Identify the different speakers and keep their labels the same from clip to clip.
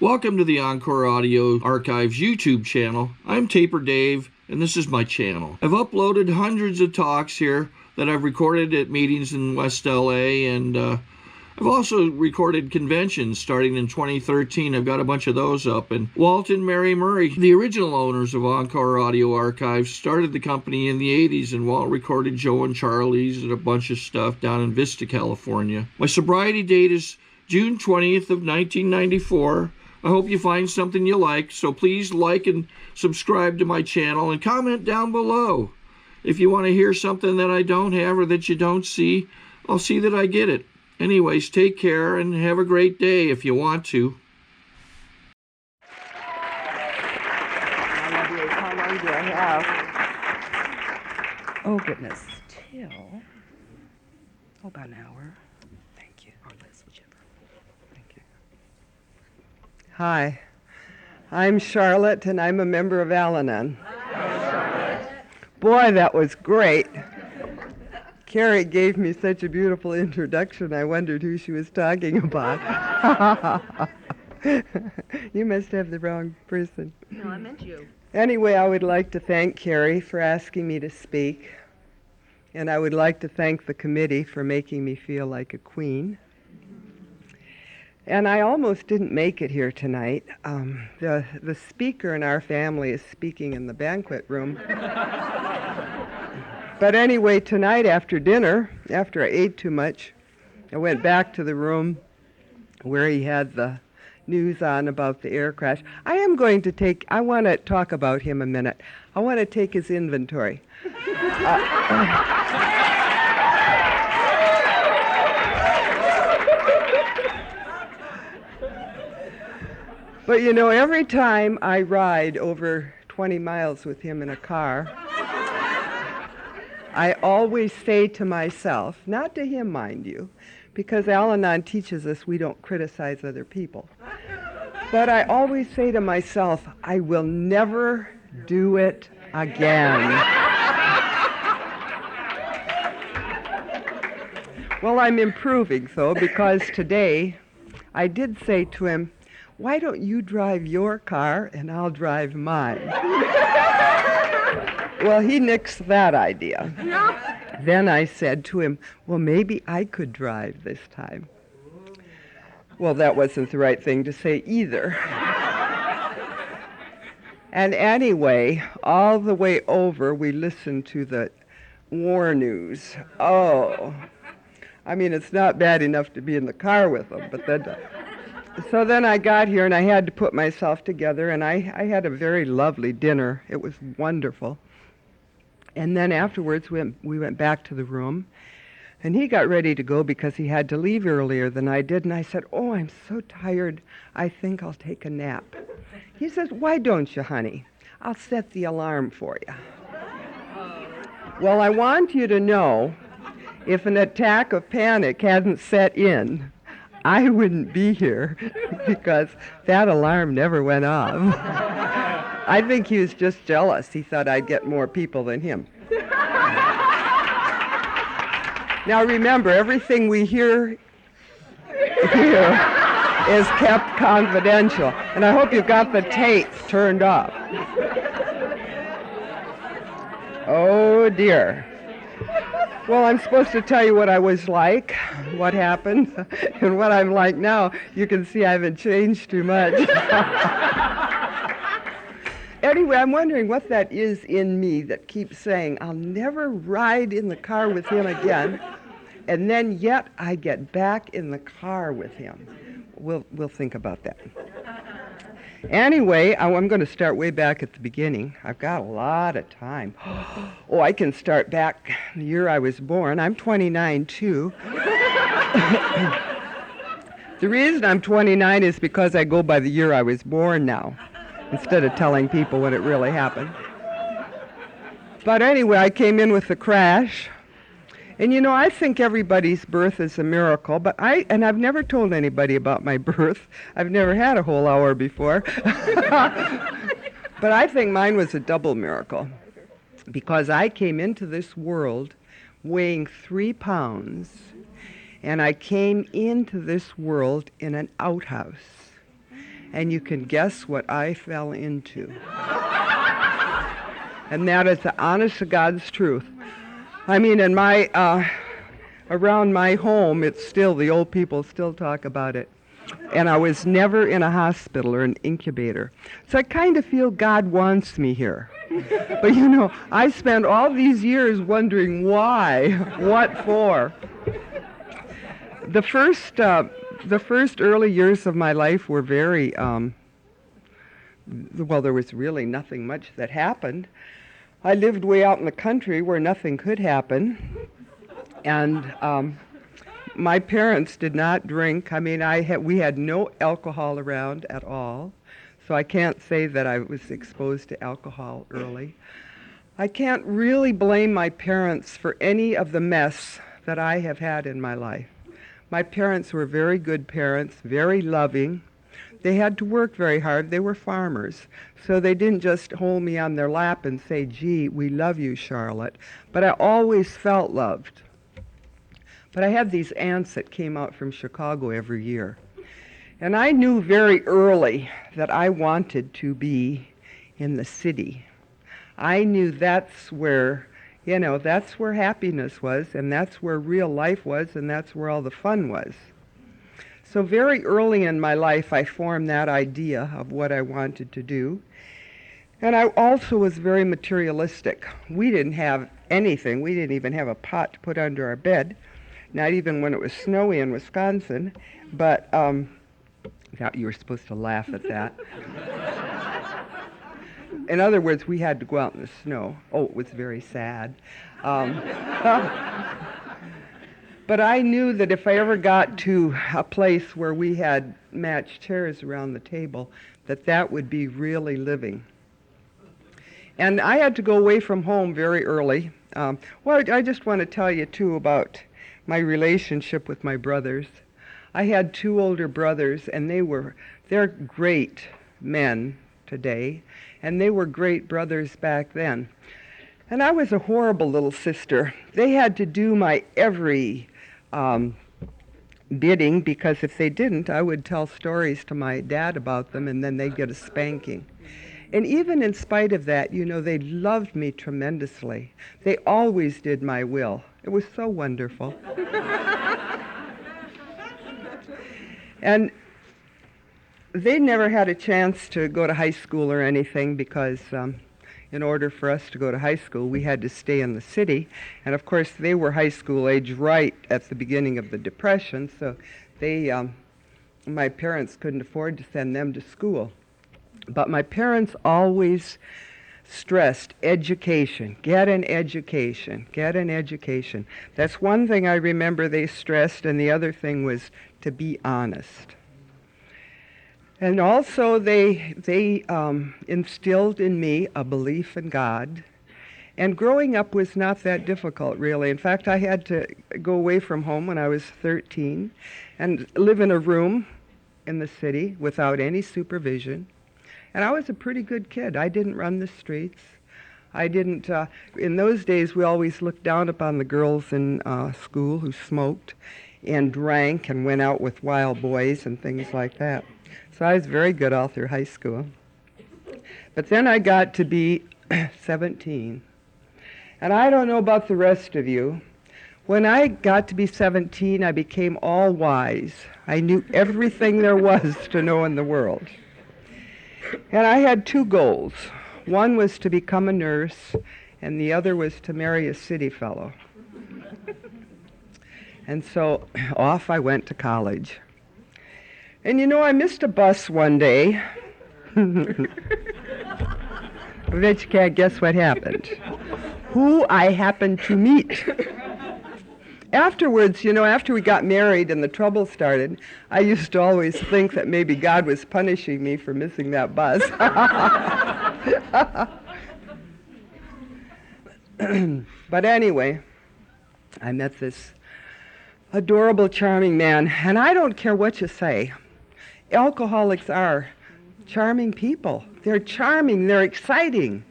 Speaker 1: Welcome to the Encore Audio Archives YouTube channel. I'm Taper Dave, and this is my channel. I've uploaded hundreds of talks here that I've recorded at meetings in West LA, and I've also recorded conventions starting in 2013. I've got a bunch of those up. And Walt and Mary Murray, the original owners of Encore Audio Archives, started the company in the 80s, and Walt recorded Joe and Charlie's and a bunch of stuff down in Vista, California. My sobriety date is June 20th of 1994. I hope you find something you like, so please like and subscribe to my channel and comment down below. If you want to hear something that I don't have or that you don't see, I'll see that I get it. Anyways, take care and have a great day if you want to.
Speaker 2: How long do I have? Oh, goodness. Till, about an hour. Thank you. Or less, whichever. Thank you. Hi, I'm Charlotte, and I'm a member of Al-Anon. Boy, that was great. Carrie gave me such a beautiful introduction, I wondered who she was talking about. You must have the wrong person.
Speaker 3: No, I meant you.
Speaker 2: Anyway, I would like to thank Carrie for asking me to speak, and I would like to thank the committee for making me feel like a queen. And I almost didn't make it here tonight. The speaker in our family is speaking in the banquet room. But anyway, tonight after dinner, after I ate too much, I went back to the room where he had the news on about the air crash. I want to talk about him a minute. I want to take his inventory. But you know, every time I ride over 20 miles with him in a car, I always say to myself, not to him, mind you, because Al-Anon teaches us we don't criticize other people, but I always say to myself, I will never do it again. Well, I'm improving, though, because today I did say to him, why don't you drive your car and I'll drive mine? Well, he nixed that idea. No. Then I said to him, well, maybe I could drive this time. Well, that wasn't the right thing to say either. And anyway, all the way over, we listened to the war news. Oh, I mean, it's not bad enough to be in the car with them, but then... So then I got here, and I had to put myself together, and I had a very lovely dinner. It was wonderful. And then afterwards, we went back to the room, and he got ready to go because he had to leave earlier than I did. And I said, oh, I'm so tired, I think I'll take a nap. He says, why don't you, honey? I'll set the alarm for you. Well, I want you to know, if an attack of panic hadn't set in, I wouldn't be here because that alarm never went off. I think he was just jealous. He thought I'd get more people than him. Now remember, everything we hear here is kept confidential. And I hope you've got the tape turned off. Oh dear. Well, I'm supposed to tell you what I was like, what happened, and what I'm like now. You can see I haven't changed too much. Anyway, I'm wondering what that is in me that keeps saying, I'll never ride in the car with him again, and then yet I get back in the car with him. We'll think about that. Anyway, I'm going to start way back at the beginning. I've got a lot of time. Oh, I can start back the year I was born. I'm 29, too. The reason I'm 29 is because I go by the year I was born now, instead of telling people when it really happened. But anyway, I came in with the crash. And you know, I think everybody's birth is a miracle, but I've never told anybody about my birth. I've never had a whole hour before. But I think mine was a double miracle, because I came into this world weighing 3 pounds, and I came into this world in an outhouse. And you can guess what I fell into. And that is the honest to God's truth. I mean, in my, around my home, it's still, the old people still talk about it. And I was never in a hospital or an incubator. So I kind of feel God wants me here. But you know, I spent all these years wondering why, what for. The first early years of my life were very, well, there was really nothing much that happened. I lived way out in the country where nothing could happen. And my parents did not drink. I mean, we had no alcohol around at all. So I can't say that I was exposed to alcohol early. I can't really blame my parents for any of the mess that I have had in my life. My parents were very good parents, very loving. They had to work very hard. They were farmers. So they didn't just hold me on their lap and say, gee, we love you, Charlotte. But I always felt loved. But I had these aunts that came out from Chicago every year. And I knew very early that I wanted to be in the city. I knew that's where, you know, that's where happiness was, and that's where real life was, and that's where all the fun was. So very early in my life, I formed that idea of what I wanted to do. And I also was very materialistic. We didn't have anything. We didn't even have a pot to put under our bed, not even when it was snowy in Wisconsin. But you were supposed to laugh at that. In other words, we had to go out in the snow. Oh, it was very sad. But I knew that if I ever got to a place where we had matched chairs around the table, that would be really living. And I had to go away from home very early. Well, I just want to tell you, too, about my relationship with my brothers. I had two older brothers, and they're great men today, and they were great brothers back then. And I was a horrible little sister. They had to do my every bidding, because if they didn't, I would tell stories to my dad about them, and then they'd get a spanking. And even in spite of that, you know, they loved me tremendously. They always did my will. It was so wonderful. And they never had a chance to go to high school or anything, because in order for us to go to high school, we had to stay in the city. And of course, they were high school age right at the beginning of the Depression, so my parents couldn't afford to send them to school. But my parents always stressed education. Get an education. Get an education. That's one thing I remember they stressed, and the other thing was to be honest. And also they instilled in me a belief in God. And growing up was not that difficult, really. In fact, I had to go away from home when I was 13 and live in a room in the city without any supervision. And I was a pretty good kid. I didn't run the streets. I didn't, in those days, we always looked down upon the girls in school who smoked and drank and went out with wild boys and things like that. So I was very good all through high school. But then I got to be 17. And I don't know about the rest of you. When I got to be 17, I became all wise. I knew everything there was to know in the world. And I had two goals. One was to become a nurse, and the other was to marry a city fellow. And so off I went to college. And you know, I missed a bus one day. I bet you can't guess what happened. Who I happened to meet. Afterwards, you know, after we got married and the trouble started, I used to always think that maybe God was punishing me for missing that bus. But anyway, I met this adorable, charming man, and I don't care what you say. Alcoholics are charming people. They're charming, they're exciting.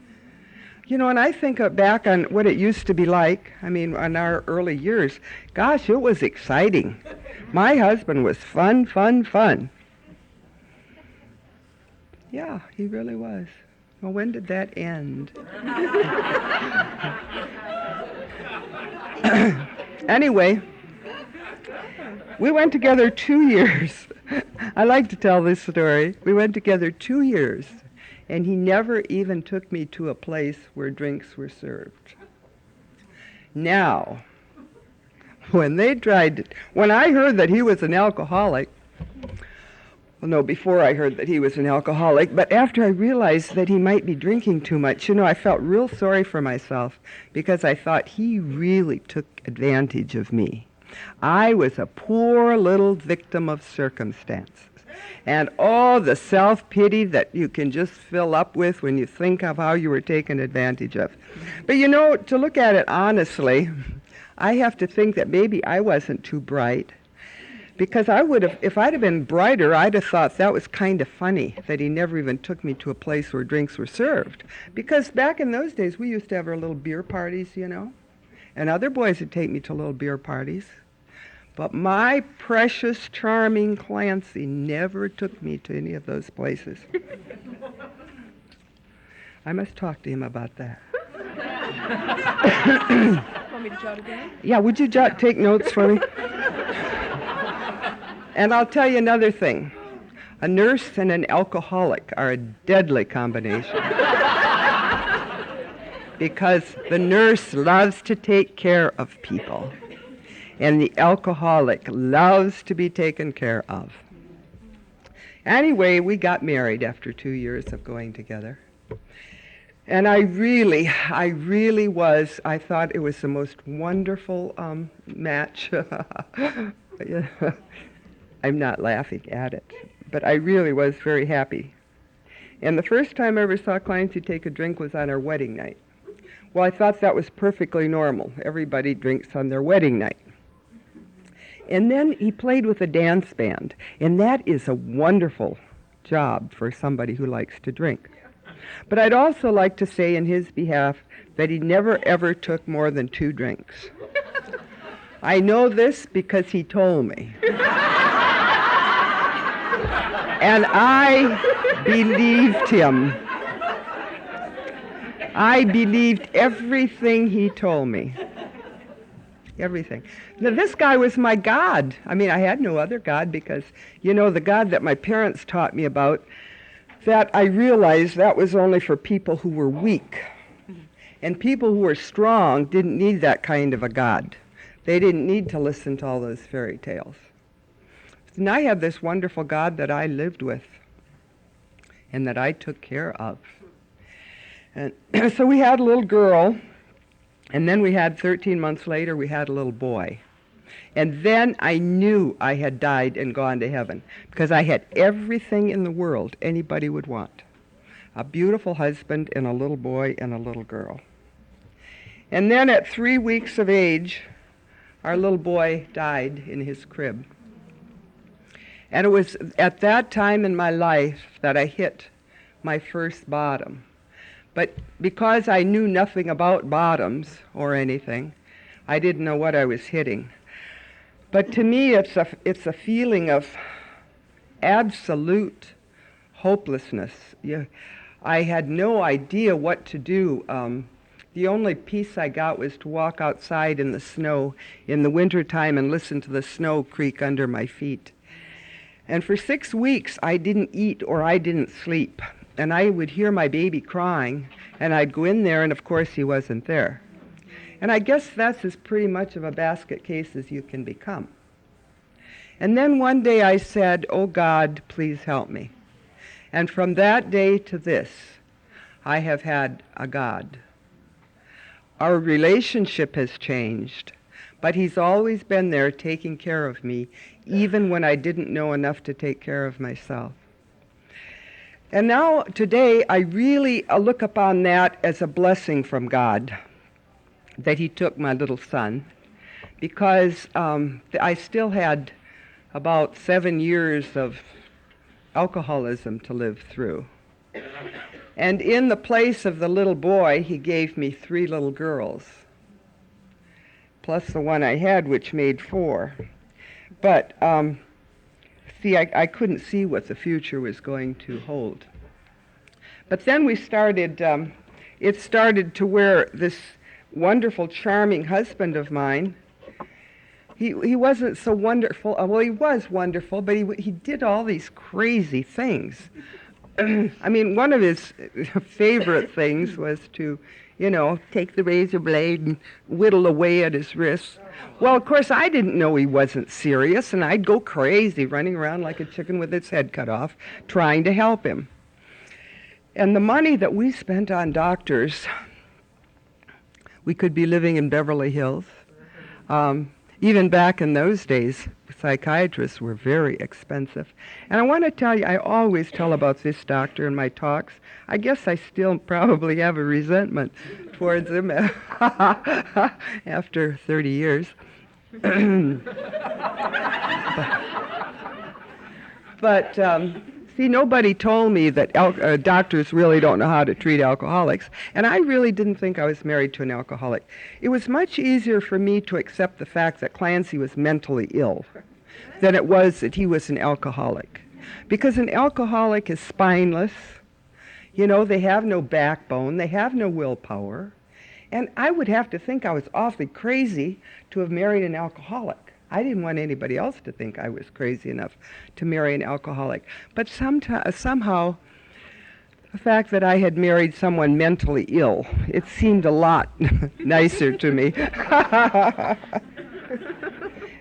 Speaker 2: You know, and I think back on what it used to be like, I mean, in our early years. Gosh, it was exciting. My husband was fun. Yeah, he really was. Well, when did that end? Anyway, we went together 2 years. I like to tell this story. We went together 2 years, and he never even took me to a place where drinks were served. Now, when I heard that he was an alcoholic, well, no, before I heard that he was an alcoholic, but after I realized that he might be drinking too much, I felt real sorry for myself because I thought he really took advantage of me. I was a poor little victim of circumstances. And all the self-pity that you can just fill up with when you think of how you were taken advantage of. But to look at it honestly, I have to think that maybe I wasn't too bright. Because if I'd have been brighter, I'd have thought that was kind of funny that he never even took me to a place where drinks were served. Because back in those days, we used to have our little beer parties, and other boys would take me to little beer parties. But my precious, charming Clancy never took me to any of those places. I must talk to him about that.
Speaker 3: Want me to jot it down?
Speaker 2: Yeah, would you take notes for me? And I'll tell you another thing. A nurse and an alcoholic are a deadly combination. Because the nurse loves to take care of people, and the alcoholic loves to be taken care of. Anyway, we got married after 2 years of going together. And I thought it was the most wonderful match. I'm not laughing at it, but I really was very happy. And the first time I ever saw Clancy take a drink was on our wedding night. Well, I thought that was perfectly normal. Everybody drinks on their wedding night. And then he played with a dance band, and that is a wonderful job for somebody who likes to drink. But I'd also like to say in his behalf that he never ever took more than 2 drinks. I know this because he told me. And I believed him. I believed everything he told me. Everything. Now, this guy was my God. I mean, I had no other God because, the God that my parents taught me about, that I realized that was only for people who were weak. And people who were strong didn't need that kind of a God. They didn't need to listen to all those fairy tales. And I had this wonderful God that I lived with and that I took care of. And so we had a little girl, and then 13 months later, we had a little boy. And then I knew I had died and gone to heaven because I had everything in the world anybody would want. A beautiful husband and a little boy and a little girl. And then at 3 weeks of age, our little boy died in his crib. And it was at that time in my life that I hit my first bottom. But because I knew nothing about bottoms or anything, I didn't know what I was hitting. But to me, it's a feeling of absolute hopelessness. I had no idea what to do. The only peace I got was to walk outside in the snow in the wintertime and listen to the snow creak under my feet. And for 6 weeks, I didn't eat or I didn't sleep. And I would hear my baby crying, and I'd go in there, and of course he wasn't there. And I guess that's as pretty much of a basket case as you can become. And then one day I said, "Oh God, please help me." And from that day to this, I have had a God. Our relationship has changed, but he's always been there taking care of me, even when I didn't know enough to take care of myself. And now, today, I really look upon that as a blessing from God, that he took my little son, because I still had about 7 years of alcoholism to live through. And in the place of the little boy, he gave me 3 little girls, plus the one I had, which made 4. But, see, I couldn't see what the future was going to hold. But then we started, it started to where this wonderful, charming husband of mine, he wasn't so wonderful. Well, he was wonderful, but he did all these crazy things. I mean, one of his favorite things was to, take the razor blade and whittle away at his wrists. Well, of course, I didn't know he wasn't serious, and I'd go crazy, running around like a chicken with its head cut off, trying to help him. And the money that we spent on doctors, we could be living in Beverly Hills. Even back in those days, psychiatrists were very expensive. And I want to tell you, I always tell about this doctor in my talks. I guess I still probably have a resentment towards him after 30 years. But see, nobody told me that doctors really don't know how to treat alcoholics, and I really didn't think I was married to an alcoholic. It was much easier for me to accept the fact that Clancy was mentally ill than it was that he was an alcoholic. Because an alcoholic is spineless. They have no backbone, they have no willpower, and I would have to think I was awfully crazy to have married an alcoholic. I didn't want anybody else to think I was crazy enough to marry an alcoholic. But somehow, the fact that I had married someone mentally ill, it seemed a lot nicer to me.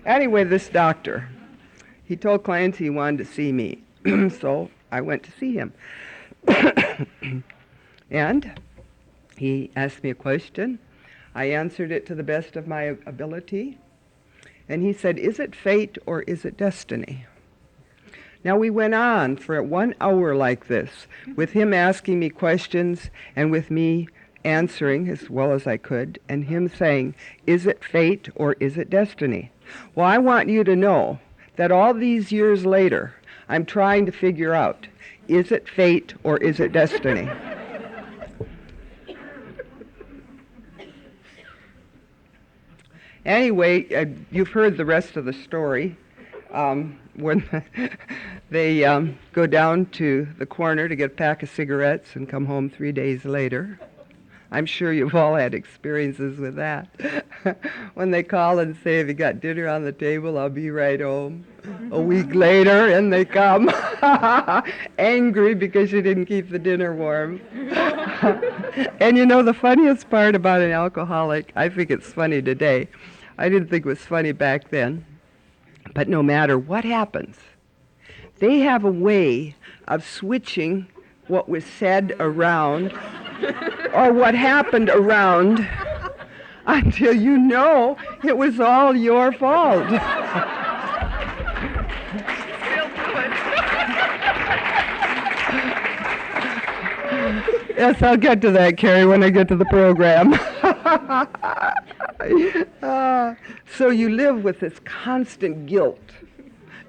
Speaker 2: Anyway, this doctor, he told Clancy he wanted to see me. So I went to see him. And he asked me a question. I answered it to the best of my ability. And he said, "Is it fate or is it destiny?" Now we went on for 1 hour like this, with him asking me questions and with me answering as well as I could, and him saying, "Is it fate or is it destiny?" Well, I want you to know that all these years later, I'm trying to figure out, is it fate or is it destiny? Anyway, you've heard the rest of the story. When they go down to the corner to get a pack of cigarettes and come home 3 days later. I'm sure you've all had experiences with that. When they call and say, "Have you got dinner on the table? I'll be right home." A week later, and they come angry because you didn't keep the dinner warm. And the funniest part about an alcoholic, I think it's funny today. I didn't think it was funny back then. But no matter what happens, they have a way of switching what was said around or what happened around until it was all your fault. Yes, I'll get to that, Carrie, when I get to the program. So you live with this constant guilt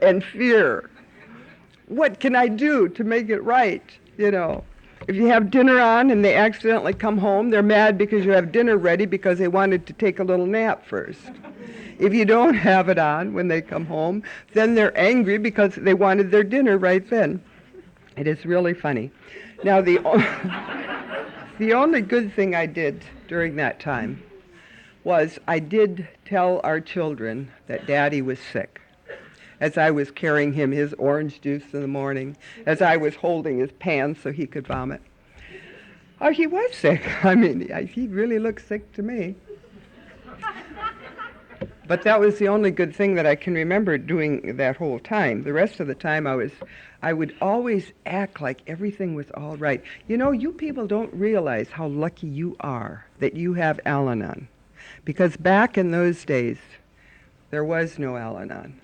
Speaker 2: and fear. What can I do to make it right? If you have dinner on and they accidentally come home, they're mad because you have dinner ready because they wanted to take a little nap first. If you don't have it on when they come home, then they're angry because they wanted their dinner right then. It is really funny. Now, the only good thing I did during that time was I did tell our children that Daddy was sick. As I was carrying him his orange juice in the morning, as I was holding his pants so he could vomit. Oh, he was sick. I mean, he really looked sick to me. But that was the only good thing that I can remember doing that whole time. The rest of the time I would always act like everything was all right. You people don't realize how lucky you are that you have Al-Anon. Because back in those days, there was no Al-Anon.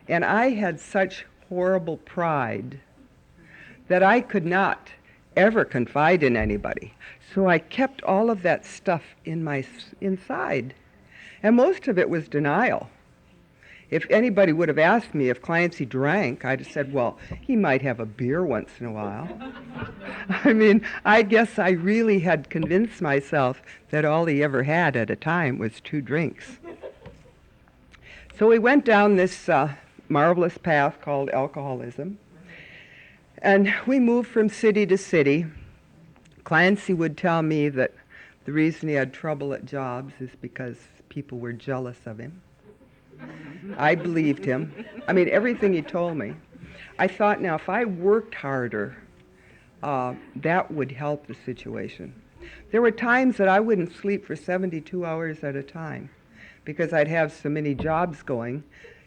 Speaker 2: And I had such horrible pride that I could not ever confide in anybody. So I kept all of that stuff inside. And most of it was denial. If anybody would have asked me if Clancy drank, I'd have said, well, he might have a beer once in a while. I mean, I guess I really had convinced myself that all he ever had at a time was 2 drinks. So we went down this marvelous path called alcoholism. And we moved from city to city. Clancy would tell me that the reason he had trouble at jobs is because people were jealous of him. I believed him. I mean, everything he told me. I thought, now, if I worked harder, that would help the situation. There were times that I wouldn't sleep for 72 hours at a time because I'd have so many jobs going,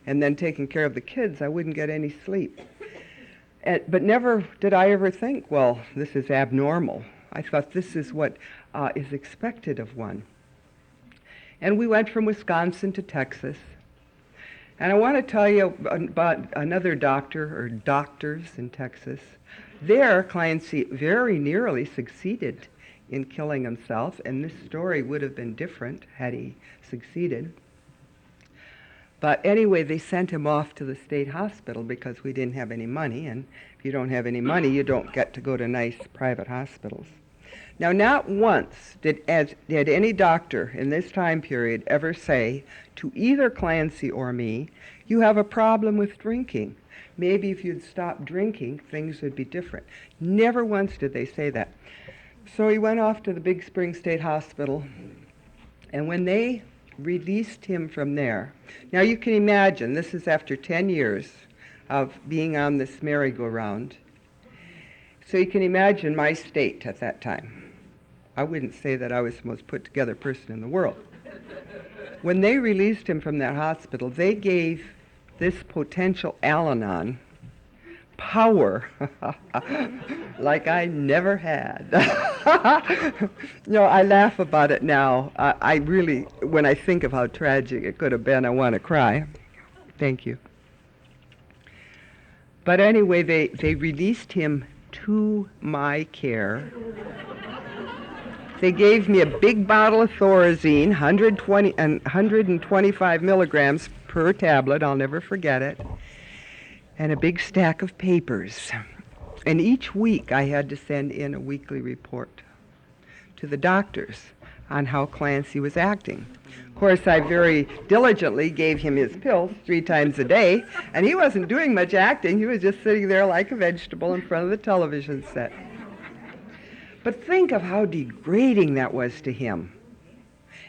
Speaker 2: and then taking care of the kids, I wouldn't get any sleep. But never did I ever think, well, this is abnormal. I thought this is what is expected of one. And we went from Wisconsin to Texas. And I want to tell you about another doctor, or doctors in Texas. There, Clancy very nearly succeeded in killing himself, and this story would have been different had he succeeded. But anyway, they sent him off to the state hospital because we didn't have any money, and if you don't have any money, you don't get to go to nice private hospitals. Now, not once did any doctor in this time period ever say to either Clancy or me, you have a problem with drinking. Maybe if you'd stop drinking, things would be different. Never once did they say that. So he went off to the Big Spring State Hospital, and when they released him from there, now you can imagine, this is after 10 years of being on this merry-go-round. So you can imagine my state at that time. I wouldn't say that I was the most put-together person in the world. When they released him from that hospital, they gave this potential Al-Anon power like I never had. I laugh about it now. I really, when I think of how tragic it could have been, I want to cry. Thank you. But anyway, they released him to my care. They gave me a big bottle of Thorazine, 125 milligrams per tablet, I'll never forget it, and a big stack of papers. And each week I had to send in a weekly report to the doctors on how Clancy was acting. Of course, I very diligently gave him his pills 3 times a day, and he wasn't doing much acting. He was just sitting there like a vegetable in front of the television set. But think of how degrading that was to him.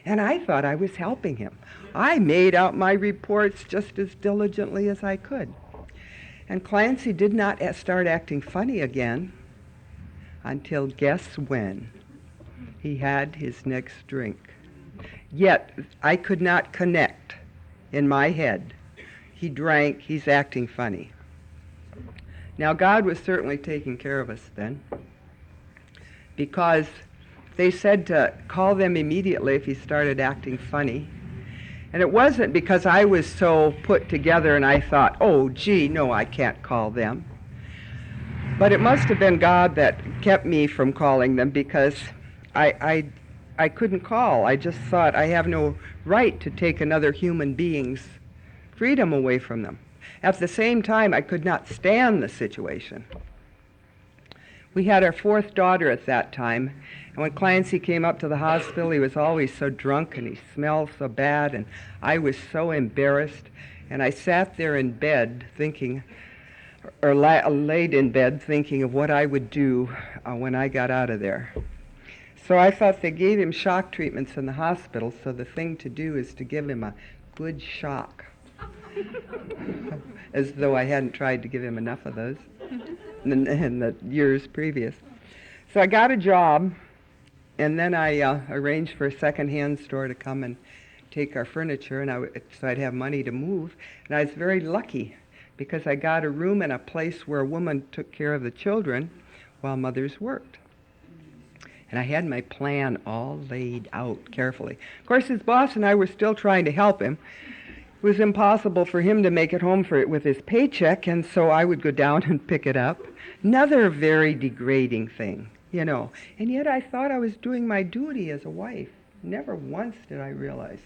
Speaker 2: And I thought I was helping him. I made out my reports just as diligently as I could. And Clancy did not start acting funny again until guess when? He had his next drink. Yet I could not connect in my head. He drank, he's acting funny. Now God was certainly taking care of us then, because they said to call them immediately if he started acting funny. And it wasn't because I was so put together and I thought, oh, gee, no, I can't call them. But it must have been God that kept me from calling them, because I couldn't call. I just thought I have no right to take another human being's freedom away from them. At the same time, I could not stand the situation. We had our 4th daughter at that time, and when Clancy came up to the hospital, he was always so drunk and he smelled so bad, and I was so embarrassed. And I sat there in bed thinking, or laid in bed thinking of what I would do when I got out of there. So I thought they gave him shock treatments in the hospital, so the thing to do is to give him a good shock. As though I hadn't tried to give him enough of those in the years previous. So I got a job, and then I arranged for a second-hand store to come and take our furniture, and so I'd have money to move. And I was very lucky, because I got a room in a place where a woman took care of the children while mothers worked. And I had my plan all laid out carefully. Of course, his boss and I were still trying to help him. It was impossible for him to make it home with his paycheck, and so I would go down and pick it up. Another very degrading thing, And yet I thought I was doing my duty as a wife. Never once did I realize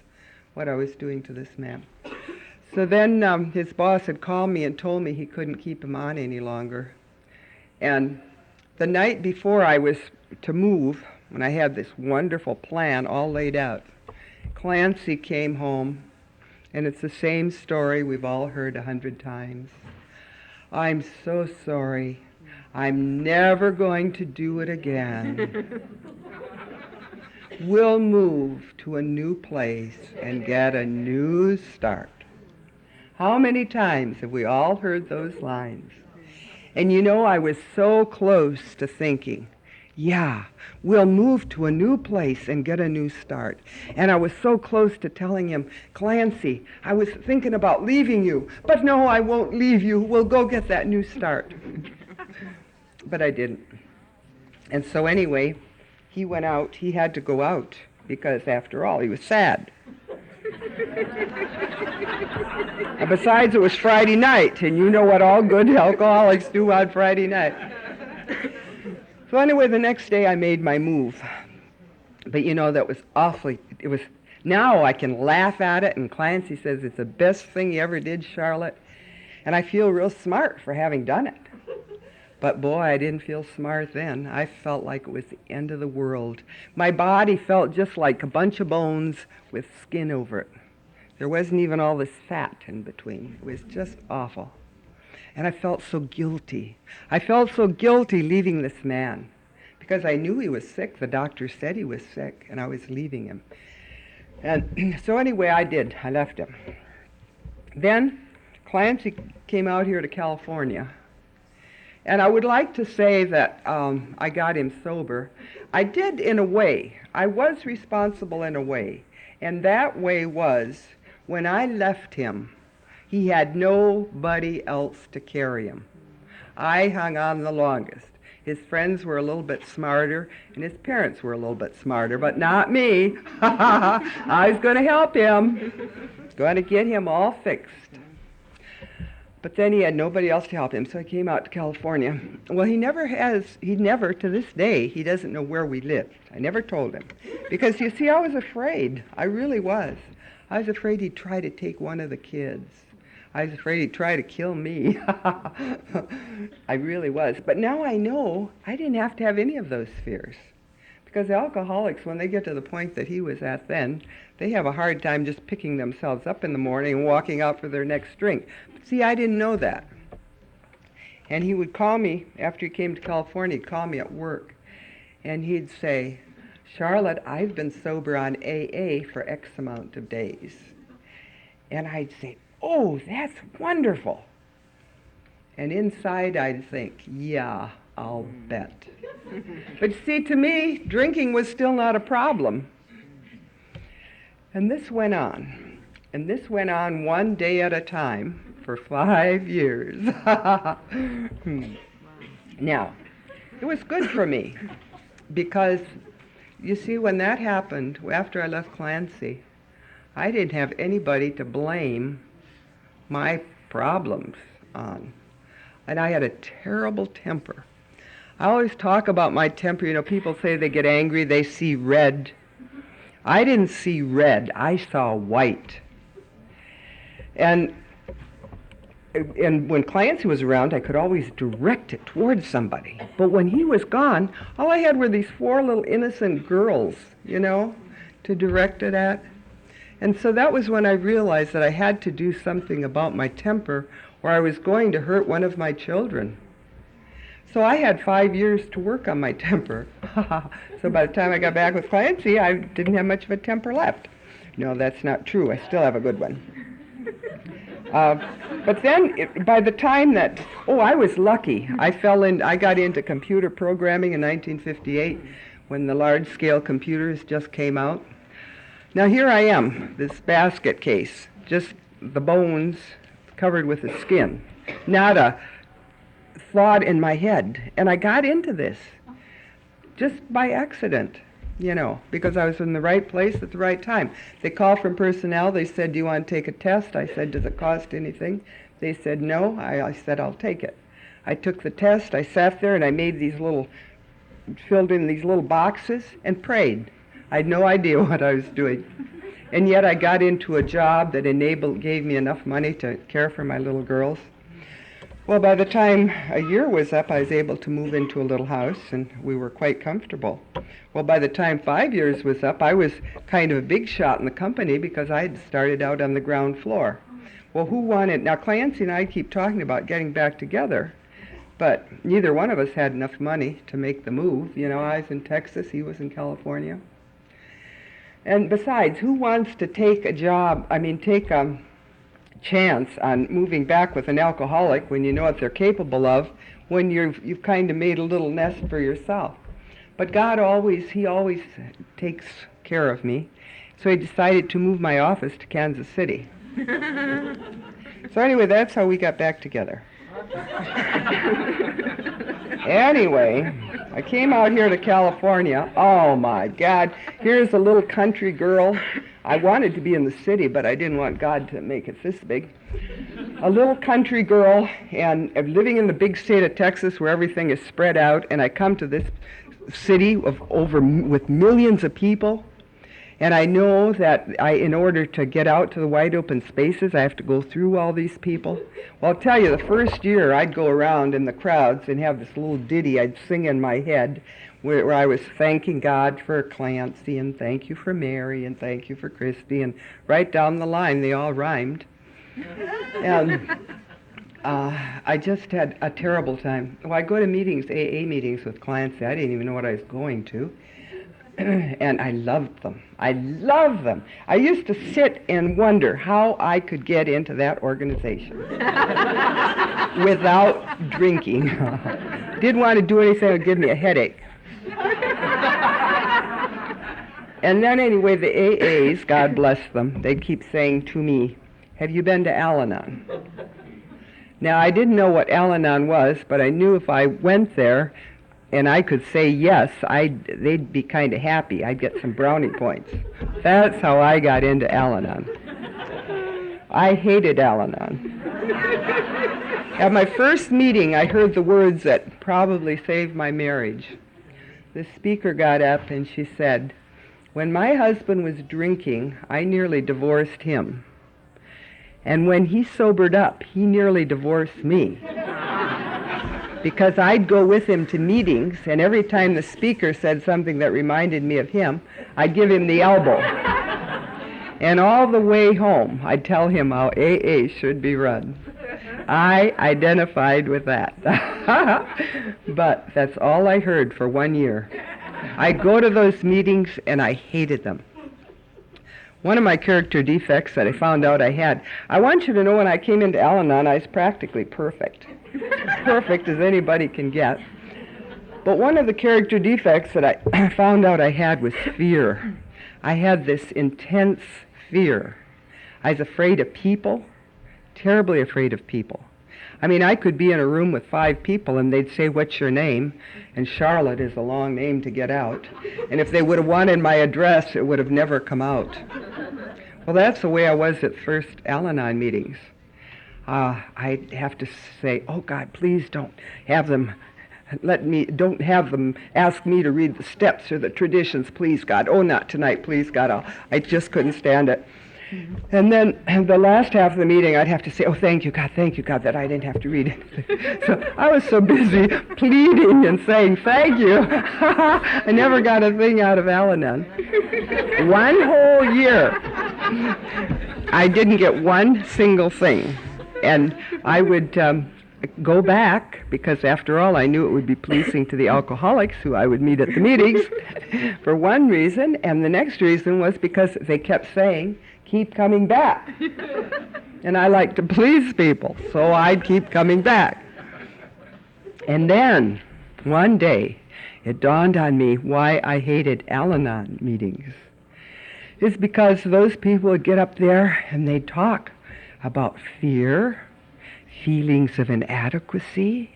Speaker 2: what I was doing to this man. So then his boss had called me and told me he couldn't keep him on any longer. And the night before I was to move, when I had this wonderful plan all laid out, Clancy came home. And it's the same story we've all heard 100 times. I'm so sorry. I'm never going to do it again. We'll move to a new place and get a new start. How many times have we all heard those lines? And you know, I was so close to thinking, yeah, we'll move to a new place and get a new start. And I was so close to telling him, Clancy, I was thinking about leaving you, but no, I won't leave you. We'll go get that new start. But I didn't. And so anyway, he went out. He had to go out because, after all, he was sad. And besides, it was Friday night, and you know what all good alcoholics do on Friday night. So anyway, the next day I made my move. But you know, that was awfully, now I can laugh at it, and Clancy says it's the best thing you ever did, Charlotte. And I feel real smart for having done it. But boy, I didn't feel smart then. I felt like it was the end of the world. My body felt just like a bunch of bones with skin over it. There wasn't even all this fat in between. It was just awful. And I felt so guilty. I felt so guilty leaving this man because I knew he was sick. The doctor said he was sick, and I was leaving him. And so anyway, I did. I left him. Then Clancy came out here to California. And I would like to say that I got him sober. I did in a way. I was responsible in a way. And that way was when I left him, he had nobody else to carry him. I hung on the longest. His friends were a little bit smarter, and his parents were a little bit smarter, but not me. I was going to help him, going to get him all fixed. But then he had nobody else to help him, so I came out to California. Well, he never, to this day, he doesn't know where we lived. I never told him. Because, you see, I was afraid. I really was. I was afraid he'd try to take one of the kids. I was afraid he'd try to kill me. I really was. But now I know I didn't have to have any of those fears. Because alcoholics, when they get to the point that he was at then, they have a hard time just picking themselves up in the morning and walking out for their next drink. But see, I didn't know that. And he would call me, after he came to California, he'd call me at work. And he'd say, Charlotte, I've been sober on AA for X amount of days. And I'd say, oh, that's wonderful. And inside I'd think, yeah, I'll bet. But see, to me, drinking was still not a problem. And this went on. And this went on one day at a time for 5 years. Now, it was good for me because, you see, when that happened, after I left Clancy, I didn't have anybody to blame my problems on. And I had a terrible temper. I always talk about my temper. You know, people say they get angry, they see red. I didn't see red, I saw white. And when Clancy was around, I could always direct it towards somebody. But when he was gone, all I had were these 4 little innocent girls, you know, to direct it at. And so that was when I realized that I had to do something about my temper, or I was going to hurt one of my children. So I had 5 years to work on my temper. So by the time I got back with Clancy, I didn't have much of a temper left. No, that's not true. I still have a good one. But then, by the time that, I was lucky. I got into computer programming in 1958 when the large-scale computers just came out. Now here I am, this basket case, just the bones covered with the skin. Not a thought in my head. And I got into this just by accident, you know, because I was in the right place at the right time. They called from personnel. They said, do you want to take a test? I said, does it cost anything? They said, no. I said, I'll take it. I took the test. I sat there and I filled in these little boxes and prayed. I had no idea what I was doing. And yet I got into a job that gave me enough money to care for my little girls. Well, by the time a year was up, I was able to move into a little house, and we were quite comfortable. Well, by the time 5 years was up, I was kind of a big shot in the company because I had started out on the ground floor. Well, now Clancy and I keep talking about getting back together, but neither one of us had enough money to make the move. You know, I was in Texas, he was in California. And besides, who wants to take a chance on moving back with an alcoholic when you know what they're capable of, when you've kind of made a little nest for yourself? But God always takes care of me. So I decided to move my office to Kansas City. So anyway, that's how we got back together. Anyway, I came out here to California. Oh my God, here's a little country girl. I wanted to be in the city, but I didn't want God to make it this big. A little country girl, and living in the big state of Texas where everything is spread out, and I come to this city with millions of people, and I know that in order to get out to the wide open spaces, I have to go through all these people. Well, I'll tell you, the first year I'd go around in the crowds and have this little ditty I'd sing in my head where I was thanking God for Clancy, and thank you for Mary, and thank you for Christy, and right down the line they all rhymed. And I just had a terrible time. Well, I go to meetings, AA meetings with Clancy. I didn't even know what I was going to. And I loved them. I loved them. I used to sit and wonder how I could get into that organization without drinking. Didn't want to do anything that would give me a headache. And then anyway, the AAs, God bless them, they'd keep saying to me, have you been to Al-Anon? Now, I didn't know what Al-Anon was, but I knew if I went there and I could say yes, they'd be kind of happy. I'd get some brownie points. That's how I got into Al-Anon. I hated Al-Anon. At my first meeting, I heard the words that probably saved my marriage. The speaker got up and she said, when my husband was drinking, I nearly divorced him. And when he sobered up, he nearly divorced me. Because I'd go with him to meetings, and every time the speaker said something that reminded me of him, I'd give him the elbow. And all the way home, I'd tell him how AA should be run. I identified with that. But that's all I heard for 1 year. I'd go to those meetings, and I hated them. One of my character defects that I found out I had, I want you to know when I came into Al-Anon, I was practically perfect. Perfect as anybody can get. But one of the character defects that I found out I had was fear. I had this intense fear. I was afraid of people, terribly afraid of people. I mean, I could be in a room with 5 people and they'd say, what's your name? And Charlotte is a long name to get out. And if they would have wanted my address, it would have never come out. Well, that's the way I was at first Al-Anon meetings. I'd have to say, oh God, please don't have them ask me to read the steps or the traditions, please God. Oh, not tonight, please God. I just couldn't stand it. And then the last half of the meeting, I'd have to say, oh, thank you, God, that I didn't have to read it. So I was so busy pleading and saying, thank you. I never got a thing out of Al-Anon. 1 whole year, I didn't get one single thing. And I would go back, because after all, I knew it would be pleasing to the alcoholics who I would meet at the meetings, for one reason. And the next reason was because they kept saying, keep coming back. And I like to please people, so I'd keep coming back. And then, one day, it dawned on me why I hated Al-Anon meetings. It's because those people would get up there and they'd talk about fear, feelings of inadequacy,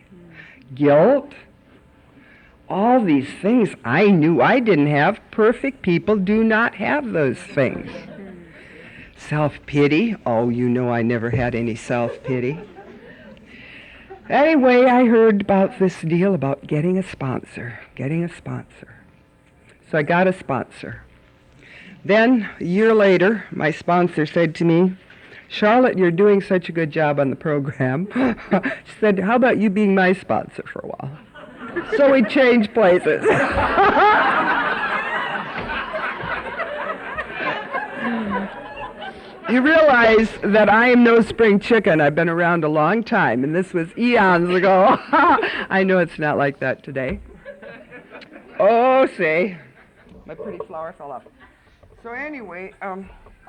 Speaker 2: guilt, all these things I knew I didn't have. Perfect people do not have those things. Self-pity. Oh, you know I never had any self-pity. Anyway, I heard about this deal about getting a sponsor. So I got a sponsor. Then, a year later, my sponsor said to me, Charlotte, you're doing such a good job on the program. She said, how about you being my sponsor for a while? So we changed places. You realize that I am no spring chicken. I've been around a long time, and this was eons ago. I know it's not like that today. Oh, say, my pretty flower fell off. So anyway,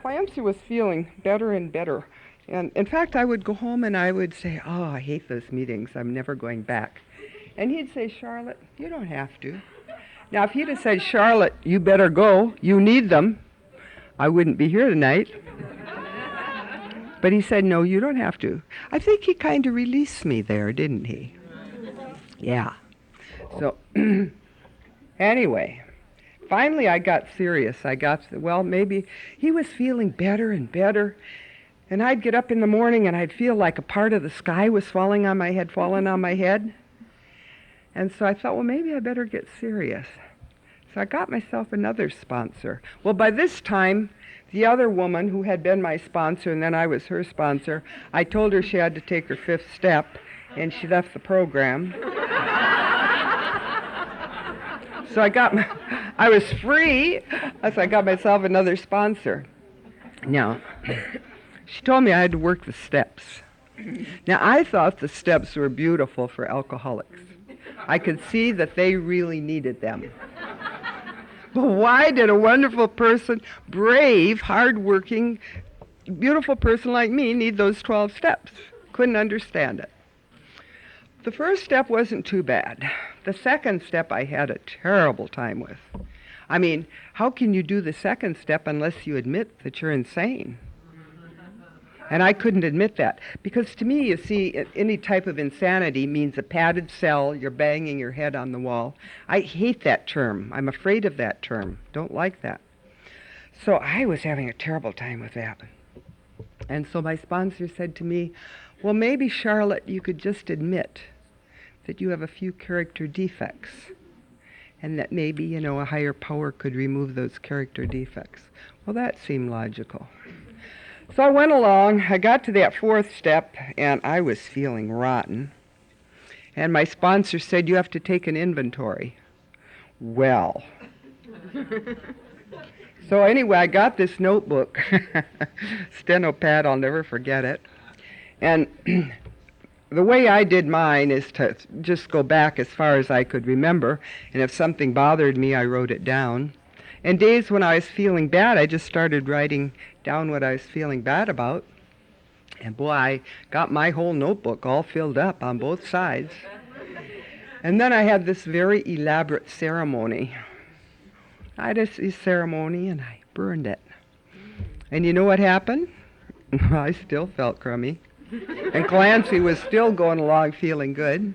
Speaker 2: Clancy was feeling better and better. And in fact, I would go home and I would say, oh, I hate those meetings. I'm never going back. And he'd say, Charlotte, you don't have to. Now, if he'd have said, Charlotte, you better go, you need them, I wouldn't be here tonight. But he said, no, you don't have to. I think he kind of released me there, didn't he? Yeah. So, anyway, finally I got serious. Maybe he was feeling better and better. And I'd get up in the morning and I'd feel like a part of the sky was falling on my head. And so I thought, well, maybe I better get serious. So I got myself another sponsor. Well, by this time, the other woman who had been my sponsor, and then I was her sponsor, I told her she had to take her 5th step, and she left the program. So I was free, so I got myself another sponsor. Now, she told me I had to work the steps. Now, I thought the steps were beautiful for alcoholics. I could see that they really needed them. But why did a wonderful person, brave, hard-working, beautiful person like me need those 12 steps? Couldn't understand it. The first step wasn't too bad. The second step I had a terrible time with. I mean, how can you do the second step unless you admit that you're insane? And I couldn't admit that. Because to me, you see, any type of insanity means a padded cell, you're banging your head on the wall. I hate that term. I'm afraid of that term. Don't like that. So I was having a terrible time with that. And so my sponsor said to me, well, maybe, Charlotte, you could just admit that you have a few character defects. And that maybe, a higher power could remove those character defects. Well, that seemed logical. So I went along, I got to that 4th step, and I was feeling rotten. And my sponsor said, you have to take an inventory. Well. So anyway, I got this notebook, steno pad, I'll never forget it. And the way I did mine is to just go back as far as I could remember, and if something bothered me, I wrote it down. And days when I was feeling bad, I just started writing down what I was feeling bad about. And boy, I got my whole notebook all filled up on both sides. And then I had this very elaborate ceremony. I had a ceremony and I burned it. And you know what happened? I still felt crummy. And Clancy was still going along feeling good.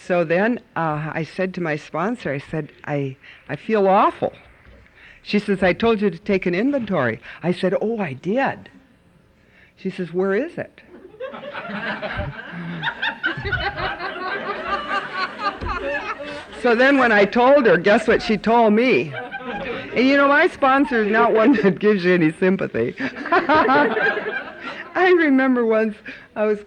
Speaker 2: So then I said to my sponsor, I said, I feel awful. She says, I told you to take an inventory. I said, oh, I did. She says, where is it? So then when I told her, guess what she told me? And my sponsor is not one that gives you any sympathy. I remember once in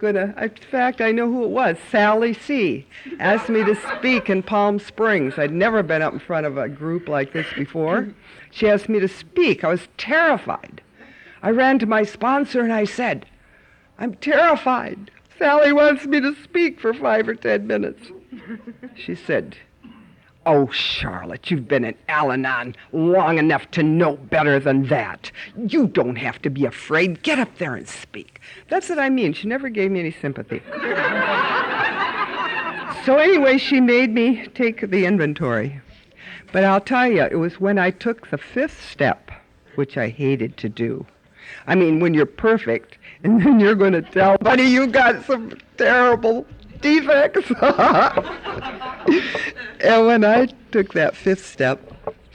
Speaker 2: fact, I know who it was, Sally C. asked me to speak in Palm Springs. I'd never been up in front of a group like this before. She asked me to speak. I was terrified. I ran to my sponsor and I said, I'm terrified. Sally wants me to speak for 5 or 10 minutes. She said, oh, Charlotte, you've been in Al-Anon long enough to know better than that. You don't have to be afraid. Get up there and speak. That's what I mean. She never gave me any sympathy. So anyway, she made me take the inventory. But I'll tell you, it was when I took the 5th step, which I hated to do. I mean, when you're perfect, and then you're going to tell, buddy, you got some terrible defects. And when I took that 5th step,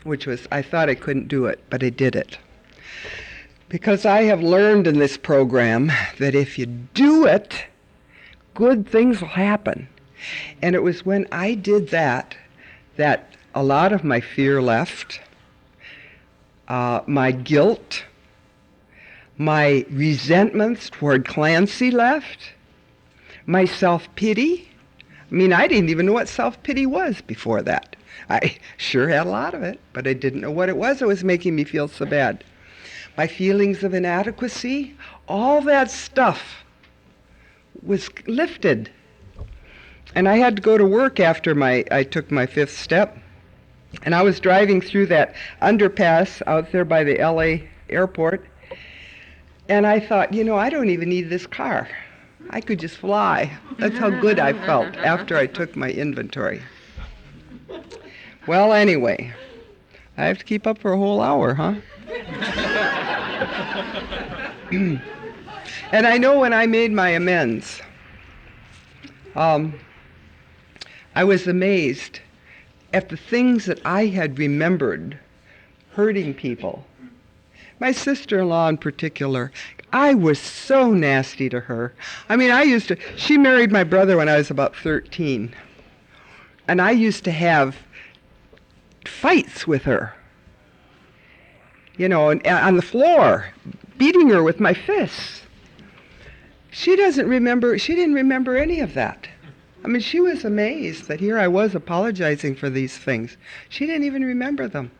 Speaker 2: which was, I thought I couldn't do it, but I did it. Because I have learned in this program that if you do it, good things will happen. And it was when I did that a lot of my fear left, my guilt, my resentments toward Clancy left, my self-pity. I mean, I didn't even know what self-pity was before that. I sure had a lot of it, but I didn't know what it was that was making me feel so bad. my feelings of inadequacy, all that stuff was lifted. And I had to go to work after I took my 5th step. And I was driving through that underpass out there by the LA airport. And I thought, I don't even need this car. I could just fly. That's how good I felt after I took my inventory. Well, anyway, I have to keep up for a whole hour, huh? And I know when I made my amends, I was amazed at the things that I had remembered hurting people. My sister-in-law in particular, I was so nasty to her. I mean, she married my brother when I was about 13. And I used to have fights with her, on the floor, beating her with my fists. She didn't remember any of that. I mean, she was amazed that here I was apologizing for these things. She didn't even remember them.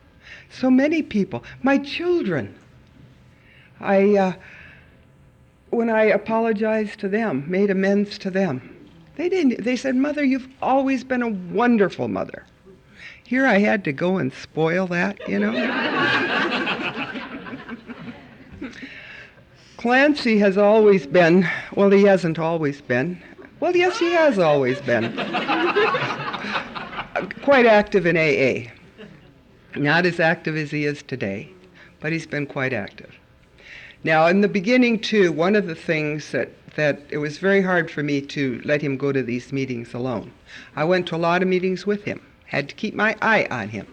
Speaker 2: So many people, my children, when I apologized to them, made amends to them, they said, "Mother, you've always been a wonderful mother." Here I had to go and spoil that, Clancy has always been, well, he hasn't always been. Well, yes, he has always been. Quite active in AA. Not as active as he is today, but he's been quite active. Now, in the beginning, too, one of the things that it was very hard for me to let him go to these meetings alone. I went to a lot of meetings with him. Had to keep my eye on him.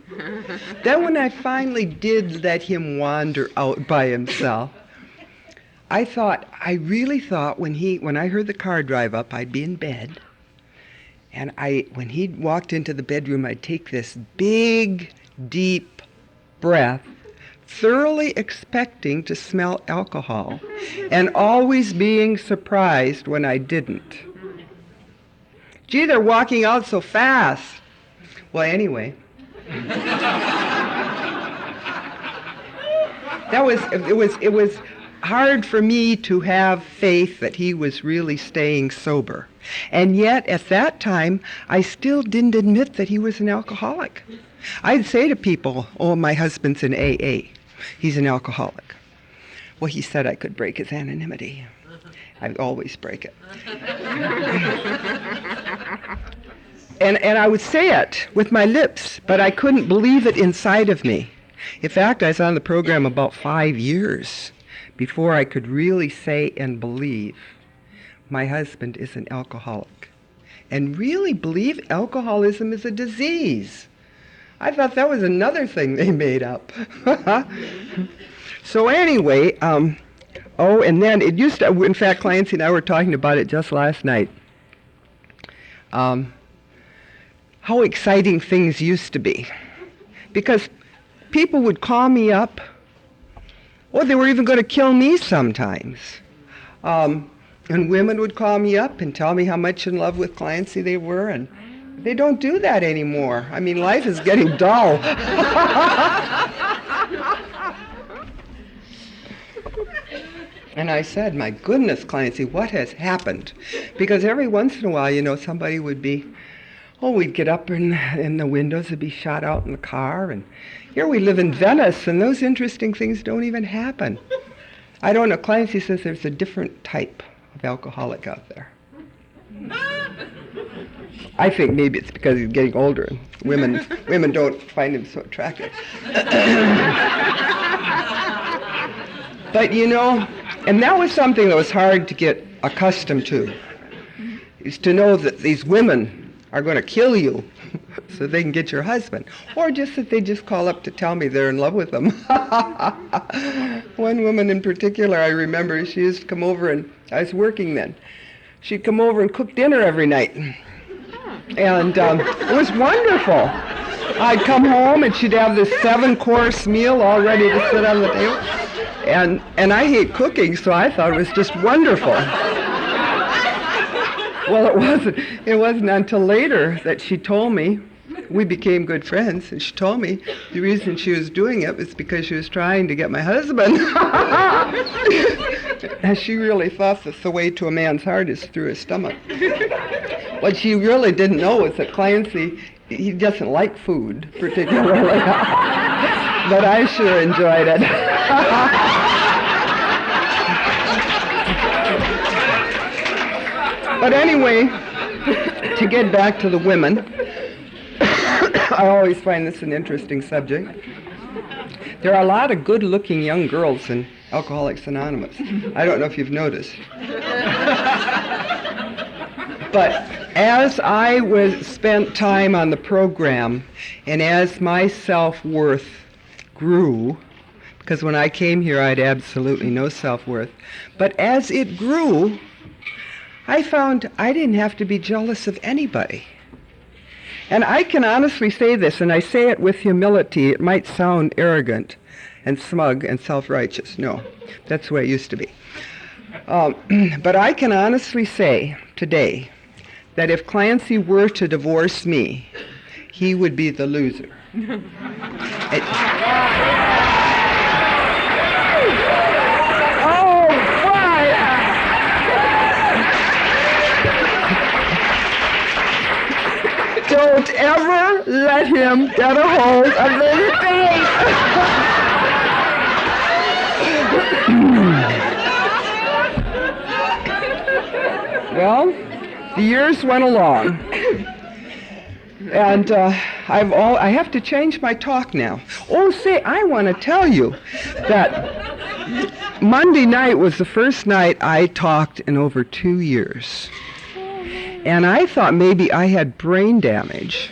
Speaker 2: Then when I finally did let him wander out by himself, I really thought when I heard the car drive up, I'd be in bed. And when he walked into the bedroom, I'd take this big, deep breath, thoroughly expecting to smell alcohol, and always being surprised when I didn't. Gee, they're walking out so fast. Well, anyway, it was hard for me to have faith that he was really staying sober. And yet, at that time, I still didn't admit that he was an alcoholic. I'd say to people, "Oh, my husband's in AA. He's an alcoholic." Well, he said I could break his anonymity. I always break it. And I would say it with my lips, but I couldn't believe it inside of me. In fact, I was on the program about 5 years before I could really say and believe my husband is an alcoholic. And really believe alcoholism is a disease. I thought that was another thing they made up. So anyway, and then it used to, in fact, Clancy and I were talking about it just last night. How exciting things used to be. Because people would call me up, or they were even going to kill me sometimes. And women would call me up and tell me how much in love with Clancy they were, and they don't do that anymore. I mean, life is getting dull. And I said, "My goodness, Clancy, what has happened?" Because every once in a while, somebody would be, we'd get up and the windows would be shot out in the car. And here we live in Venice, and those interesting things don't even happen. I don't know. Clancy says there's a different type of alcoholic out there. I think maybe it's because he's getting older and women don't find him so attractive. But and that was something that was hard to get accustomed to, is to know that these women are going to kill you so they can get your husband, or just that they just call up to tell me they're in love with them. One woman in particular, I remember, she used to come over, and I was working then. She'd come over and cook dinner every night. And it was wonderful. I'd come home and she'd have this 7-course meal all ready to sit on the table. And I hate cooking, so I thought it was just wonderful. Well, it wasn't until later that she told me, we became good friends, and she told me the reason she was doing it was because she was trying to get my husband. And she really thought that the way to a man's heart is through his stomach. What she really didn't know was that Clancy, he doesn't like food particularly, but I sure enjoyed it. But anyway, to get back to the women, I always find this an interesting subject. There are a lot of good-looking young girls in Alcoholics Anonymous. I don't know if you've noticed. But as I spent time on the program, and as my self-worth grew, because when I came here I had absolutely no self-worth, but as it grew, I found I didn't have to be jealous of anybody. And I can honestly say this, and I say it with humility. It might sound arrogant and smug and self-righteous. No, that's the way it used to be. But I can honestly say today that if Clancy were to divorce me, he would be the loser. Don't ever let him get a hold of this tape. Well, the years went along, and I have to change my talk now. Oh, say, I want to tell you that Monday night was the first night I talked in over 2 years. And I thought maybe I had brain damage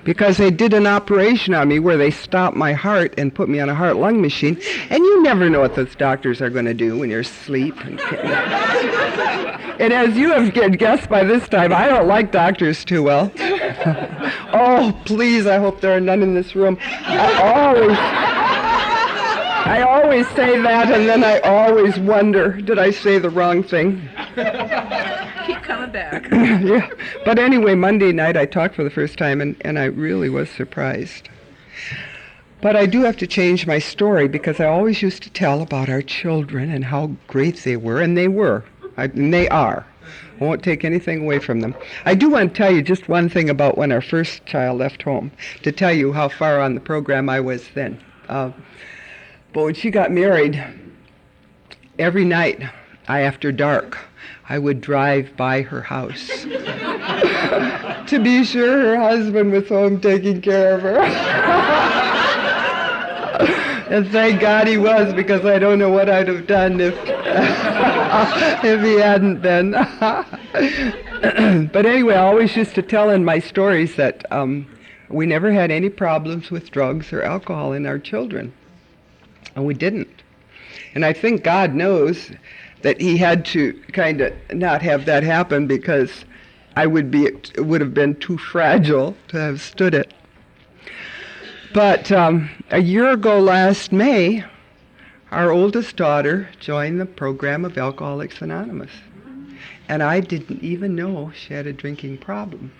Speaker 2: because they did an operation on me where they stopped my heart and put me on a heart-lung machine. And you never know what those doctors are going to do when you're asleep. And as you have guessed by this time, I don't like doctors too well. Oh, please, I hope there are none in this room. I always say that, and then I always wonder, did I say the wrong thing?
Speaker 3: Keep coming back.
Speaker 2: Yeah. But anyway, Monday night I talked for the first time, and I really was surprised. But I do have to change my story because I always used to tell about our children and how great they were, and they were, and they are. I won't take anything away from them. I do want to tell you just one thing about when our first child left home, to tell you how far on the program I was then. But when she got married, every night after dark, I would drive by her house to be sure her husband was home taking care of her. And thank God he was, because I don't know what I'd have done if he hadn't been. But anyway, I always used to tell in my stories that we never had any problems with drugs or alcohol in our children. And we didn't. And I think God knows that he had to kind of not have that happen because it would have been too fragile to have stood it. But a year ago last May, our oldest daughter joined the program of Alcoholics Anonymous. And I didn't even know she had a drinking problem.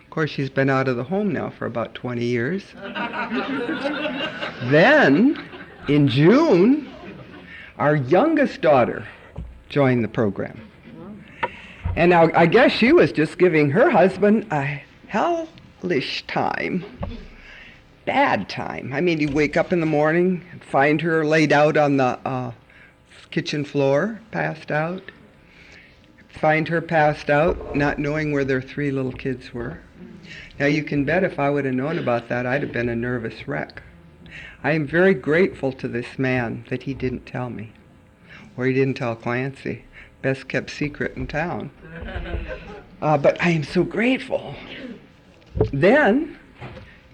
Speaker 2: Of course, she's been out of the home now for about 20 years. Then, in June, our youngest daughter joined the program. And now I guess she was just giving her husband a hellish time. Bad time. I mean, he'd wake up in the morning and find her laid out on the kitchen floor, passed out. Find her passed out, not knowing where their 3 little kids were. Now, you can bet if I would have known about that, I'd have been a nervous wreck. I am very grateful to this man that he didn't tell me, or he didn't tell Clancy. Best kept secret in town. But I am so grateful. Then,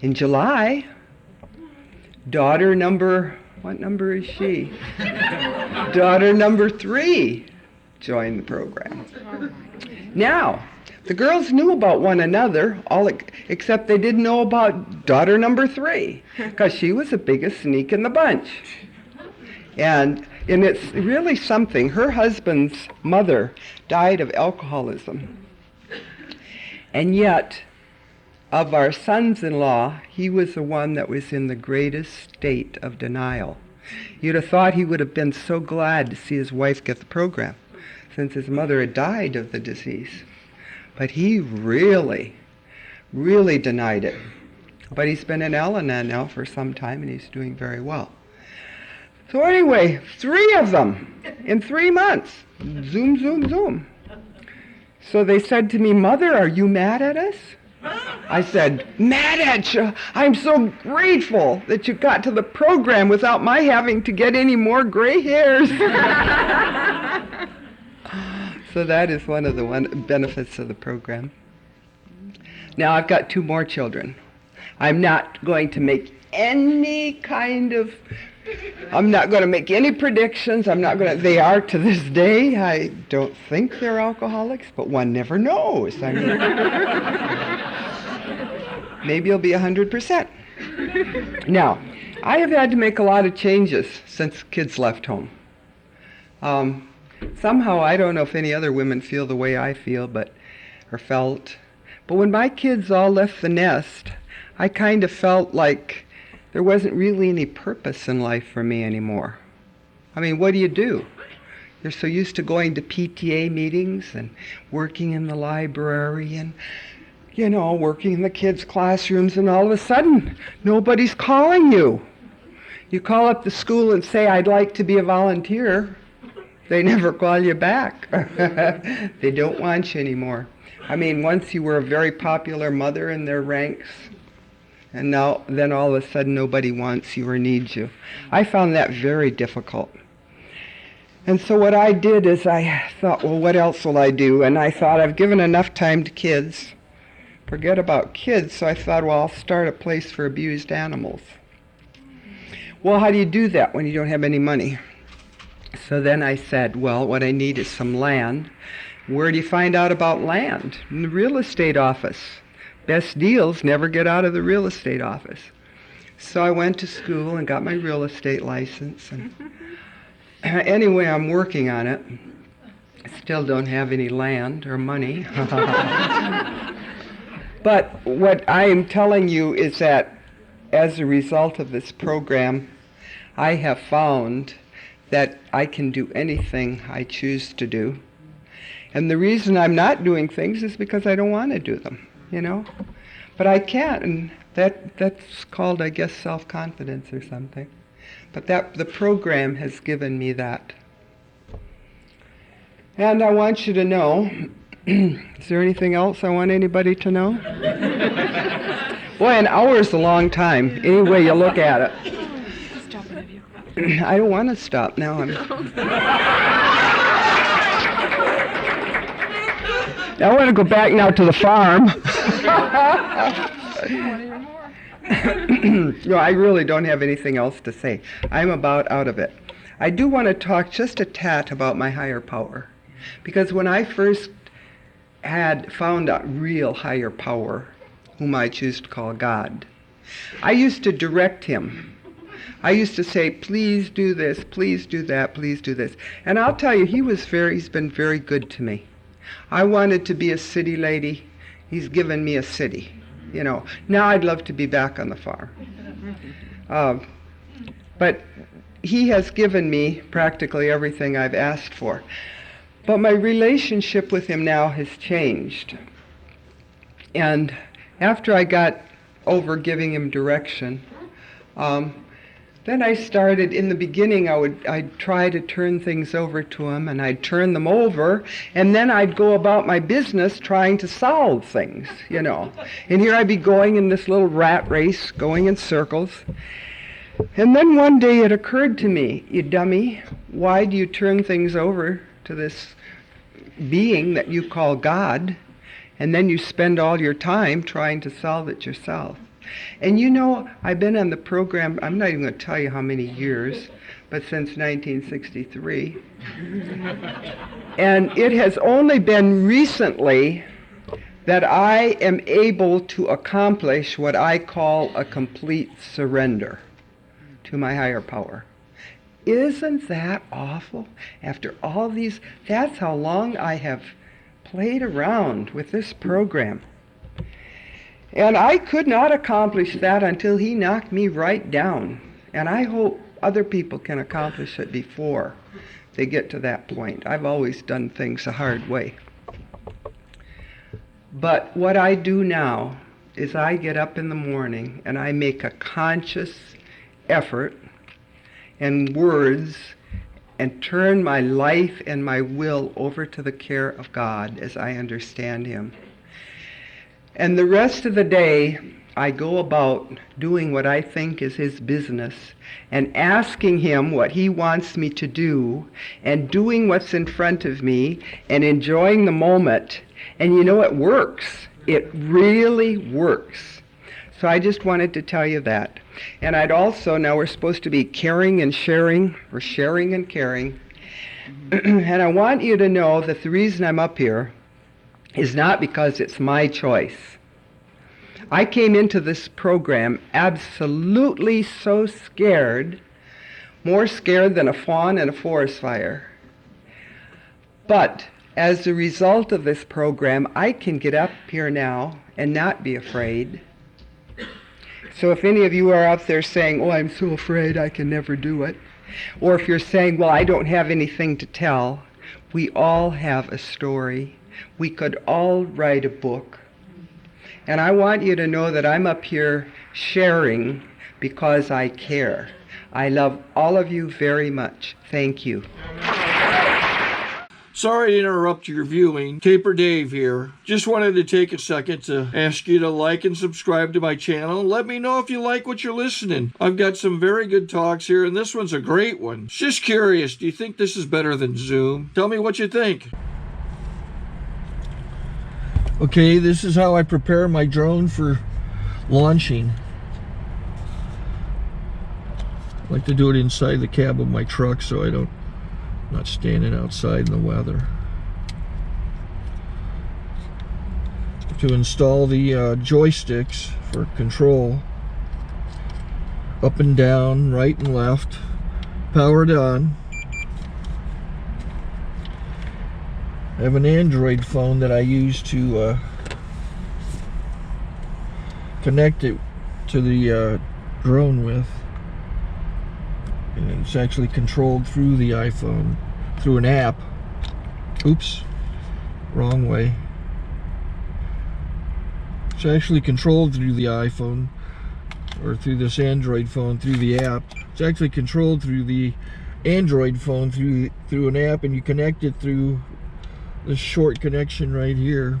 Speaker 2: in July, daughter number, what number is she? Daughter number 3 joined the program. Now, the girls knew about one another, except they didn't know about daughter number 3, because she was the biggest sneak in the bunch. And it's really something. Her husband's mother died of alcoholism. And yet, of our sons-in-law, he was the one that was in the greatest state of denial. You'd have thought he would have been so glad to see his wife get the program, since his mother had died of the disease. But he really, really denied it. But he's been in Al-Anon now for some time, and he's doing very well. So anyway, 3 of them in 3 months. Zoom, zoom, zoom. So they said to me, "Mother, are you mad at us?" I said, "Mad at you? I'm so grateful that you got to the program without my having to get any more gray hairs." So that is one of the benefits of the program. Now I've got 2 more children. I'm not going to make any predictions. They are to this day. I don't think they're alcoholics, but one never knows. I mean, maybe it'll be 100%. Now, I have had to make a lot of changes since kids left home. Somehow, I don't know if any other women feel the way I feel, or felt. But when my kids all left the nest, I kind of felt like there wasn't really any purpose in life for me anymore. I mean, what do? You're so used to going to PTA meetings and working in the library and, working in the kids' classrooms, and all of a sudden, nobody's calling you. You call up the school and say, "I'd like to be a volunteer." They never call you back. They don't want you anymore. I mean, once you were a very popular mother in their ranks, and then all of a sudden nobody wants you or needs you. I found that very difficult. And so what I did is I thought, well, what else will I do? And I thought, I've given enough time to kids. Forget about kids. So I thought, well, I'll start a place for abused animals. Well, how do you do that when you don't have any money? So then I said, well, what I need is some land. Where do you find out about land? In the real estate office. Best deals never get out of the real estate office. So I went to school and got my real estate license. And anyway, I'm working on it. I still don't have any land or money. But what I am telling you is that as a result of this program, I have found that I can do anything I choose to do. And the reason I'm not doing things is because I don't want to do them, But I can, and that's called, I guess, self-confidence or something. But the program has given me that. And I want you to know, is there anything else I want anybody to know? Boy, an hour is a long time, any way you look at it.
Speaker 3: Stop interview.
Speaker 2: I don't want to stop now. I want to go back now to the farm. No, I really don't have anything else to say. I'm about out of it. I do want to talk just a tad about my higher power. Because when I first had found a real higher power, whom I choose to call God, I used to direct him. I used to say, please do this, please do that, please do this. And I'll tell you, he's been very good to me. I wanted to be a city lady. He's given me a city. Now I'd love to be back on the farm. But he has given me practically everything I've asked for. But my relationship with him now has changed. And after I got over giving him direction, then I started, in the beginning, I'd try to turn things over to him, and I'd turn them over, and then I'd go about my business trying to solve things, And here I'd be going in this little rat race, going in circles. And then one day it occurred to me, you dummy, why do you turn things over to this being that you call God, and then you spend all your time trying to solve it yourself? And I've been on the program, I'm not even going to tell you how many years, but since 1963. And it has only been recently that I am able to accomplish what I call a complete surrender to my higher power. Isn't that awful? After all these, that's how long I have played around with this program. And I could not accomplish that until he knocked me right down. And I hope other people can accomplish it before they get to that point. I've always done things the hard way. But what I do now is I get up in the morning and I make a conscious effort and words and turn my life and my will over to the care of God as I understand Him. And the rest of the day, I go about doing what I think is His business and asking Him what He wants me to do and doing what's in front of me and enjoying the moment. And you know, it works. It really works. So I just wanted to tell you that. And I'd also, now we're supposed to be caring and sharing, or sharing and caring. And I want you to know that the reason I'm up here is not because it's my choice. I came into this program absolutely so scared, more scared than a fawn in a forest fire. But as a result of this program, I can get up here now and not be afraid. So if any of you are out there saying, oh, I'm so afraid I can never do it, or if you're saying, well, I don't have anything to tell, we all have a story. We could all write a book. And I want you to know that I'm up here sharing because I care. I love all of you very much. Thank you.
Speaker 1: Sorry to interrupt your viewing. Taper Dave here. Just wanted to take a second to ask you to like and subscribe to my channel. Let me know if you like what you're listening. I've got some very good talks here, and this one's a great one. Just curious, do you think this is better than Zoom? Tell me what you think. Okay, this is how I prepare my drone for launching. I like to do it inside the cab of my truck so I'm not standing outside in the weather. To install the joysticks for control, up and down, right and left, powered on. I have an Android phone that I use to connect it to the drone with. And it's actually controlled through the iPhone, through an app. Oops, wrong way. It's actually controlled through the iPhone, or through this Android phone, through the app. It's actually controlled through the Android phone, through an app, and you connect it through this short connection right here.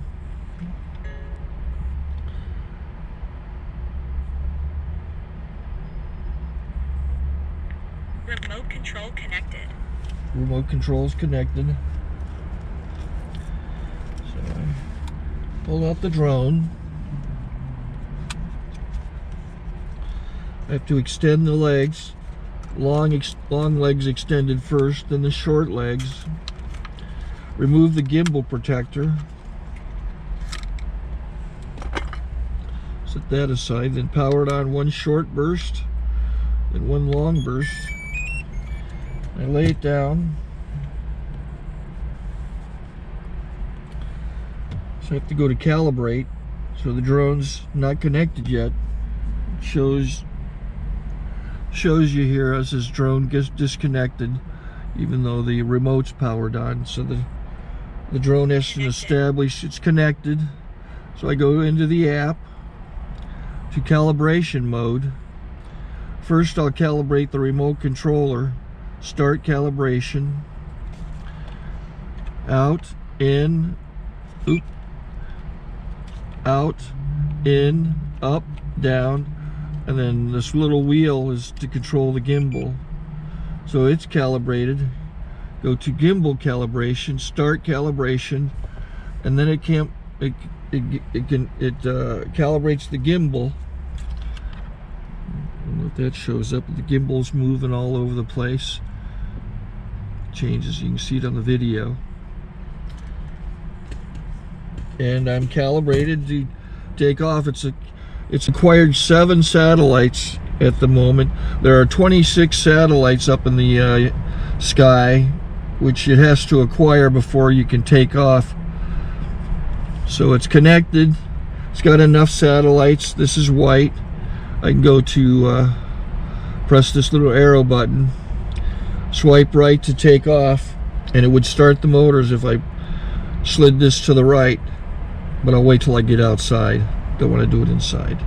Speaker 4: Remote control connected.
Speaker 1: Remote control's connected. So I pull out the drone. I have to extend the legs. Long legs extended first, then the short legs. Remove the gimbal protector. Set that aside, then power it on one short burst, then one long burst. I lay it down. So I have to go to calibrate. So the drone's not connected yet. It shows you here as this drone gets disconnected, even though the remote's powered on. So the drone has to establish it's connected. So I go into the app to calibration mode. First I'll calibrate the remote controller. Start calibration. Out, in, oop, out, in, up, down, and then this little wheel is to control the gimbal. So it's calibrated. Go to gimbal calibration, start calibration, and then it calibrates the gimbal. I don't know if that shows up. The gimbal's moving all over the place. Changes, you can see it on the video. And I'm calibrated to take off. It's acquired 7 satellites at the moment. There are 26 satellites up in the sky, which it has to acquire before you can take off. So it's connected. It's got enough satellites. This is white. I can go to press this little arrow button, swipe right to take off, and it would start the motors if I slid this to the right, but I'll wait till I get outside. Don't want to do it inside.